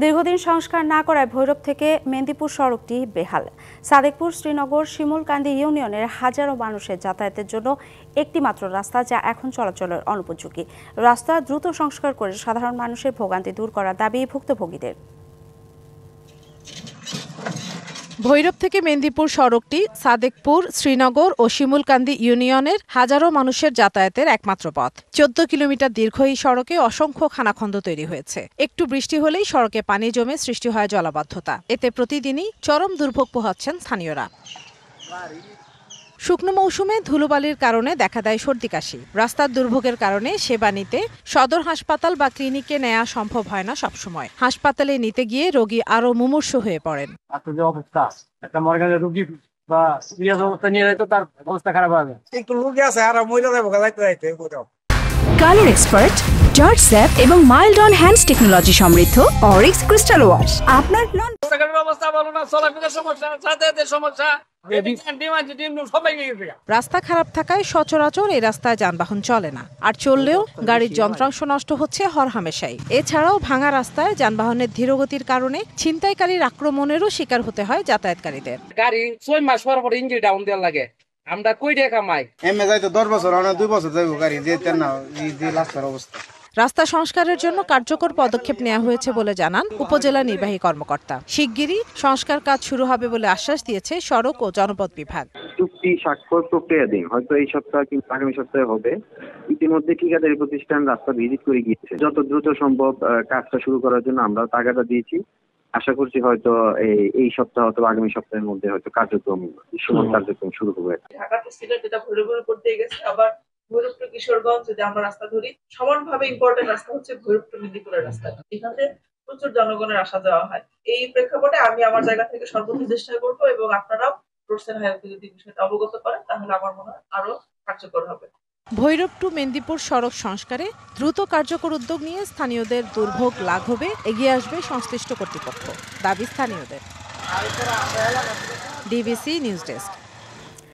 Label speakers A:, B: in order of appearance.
A: দীর্ঘদিন সংস্কার না করায় ভৈরব থেকে মেদিনীপুর সড়কটি বেহাল। সাদেকপুর শ্রীনগর শিমুলকান্দি ইউনিয়নের হাজারো মানুষের যাতায়াতের জন্য একটি মাত্র রাস্তা, যা এখন চলাচলের অনুপযোগী। রাস্তা দ্রুত সংস্কার করে সাধারণ মানুষের ভোগান্তি দূর করার দাবি ভুক্তভোগীদের।
B: ভৈরব থেকে মেদিনীপুর সড়কটি সাদেকপুর শ্রীনগর ও শিমুলকান্দি ইউনিয়নের হাজারো মানুষের যাতায়াতের একমাত্র পথ। 14 কিলোমিটার দীর্ঘ এই সড়কে অসংখ্য খানাখন্দ তৈরি হয়েছে। একটু বৃষ্টি হলেই সড়কে পানি জমে সৃষ্টি হয় জলাবদ্ধতা। এতে প্রতিদিনই চরম দুর্ভোগ পোহাচ্ছেন স্থানীয়রা। শুকনো মৌসুমে ধুলোবালির কারণে দেখা দেয় সর্দি কাশি। রাস্তার দুর্ভোগের কারণে সেবা নিতে সদর হাসপাতাল বা ক্লিনিকে নেওয়া সম্ভব হয় না সবসময়। হাসপাতালে নিতে গিয়ে রোগী আরো মুমূর্ষু হয়ে পড়েন।
C: কালার এক্সপার্ট, জর্জ স্যাপ এবং মাইল্ড অন হ্যান্ডস টেকনোলজি সমৃদ্ধ অরিক্স ক্রিস্টাল ওয়াশ আপনার
B: রাস্তা খারাপ থাকায় সচরাচর এই রাস্তায় যানবাহন চলে না, আর চললেও গাড়ির যন্ত্রাংশ নষ্ট হচ্ছে হরহামেশাই। এছাড়াও ভাঙা রাস্তায় যানবাহনের ধীরগতির কারণে ছিনতাইকারীর আক্রমণেরও শিকার হতে হয় যাতায়াতকারীদের।
D: গাড়ি 6 মাস পর ইঞ্জিন ডাউন দেওয়ার লাগে, আমরা কই টাকা কামাই।
E: এমএ যাইতো 10 বছর, আমরা 2 বছর যাইবো গাড়ি যেতে না, এই যে রাস্তার অবস্থা।
B: রাস্তা সংস্কারের জন্য কার্যকর পদক্ষেপ নেওয়া হয়েছে বলে জানান উপজেলা নির্বাহী কর্মকর্তা। শিগগিরই সংস্কার কাজ শুরু হবে বলে আশ্বাস দিয়েছে সড়ক ও জনপথ বিভাগ।
F: চুক্তি স্বাক্ষর প্রক্রিয়াধীন, হয়তো এই সপ্তাহ কিংবা আগামী সপ্তাহে হবে। ইতিমধ্যে ঠিকাদারি প্রতিষ্ঠান রাস্তা ভিজিট করে গিয়েছে। যত দ্রুত সম্ভব কাজটা শুরু করার জন্য আমরা তাগাদা দিয়েছি। আশা করছি হয়তো এই সপ্তাহ অথবা আগামী সপ্তাহের মধ্যে হয়তো কার্যক্রম শুরু হবে।
G: ঢাকা টু সিলেট যেটা ভৈরবের উপর দিয়ে গেছে, আবার ভৈরব টু কিশোরগঞ্জ যদি আমরা রাস্তা ধরি, সমানভাবে ইম্পর্টেন্ট রাস্তা হচ্ছে ভৈরব টু মেদিনীপুরের রাস্তা। এখানে প্রচুর জনগণের আসা যাওয়া হয়। এই প্রেক্ষাপটে আমি আমার জায়গা থেকে সর্বোচ্চ চেষ্টা করবো, এবং আপনারাও রোডসের হাইওয়ে যদি বিষয়টা অবগত করেন, তাহলে আমার মনে হয় আরো কার্যকর হবে।
B: ভৈরব টু মেদিনীপুর সড়ক সংস্কারে দ্রুত কার্যকর উদ্যোগ নিয়ে স্থানীয়দের দুর্ভোগ লাঘবে এগিয়ে আসবে সংশ্লিষ্ট কর্তৃপক্ষ, দাবি স্থানীয়দের। DBC news desk.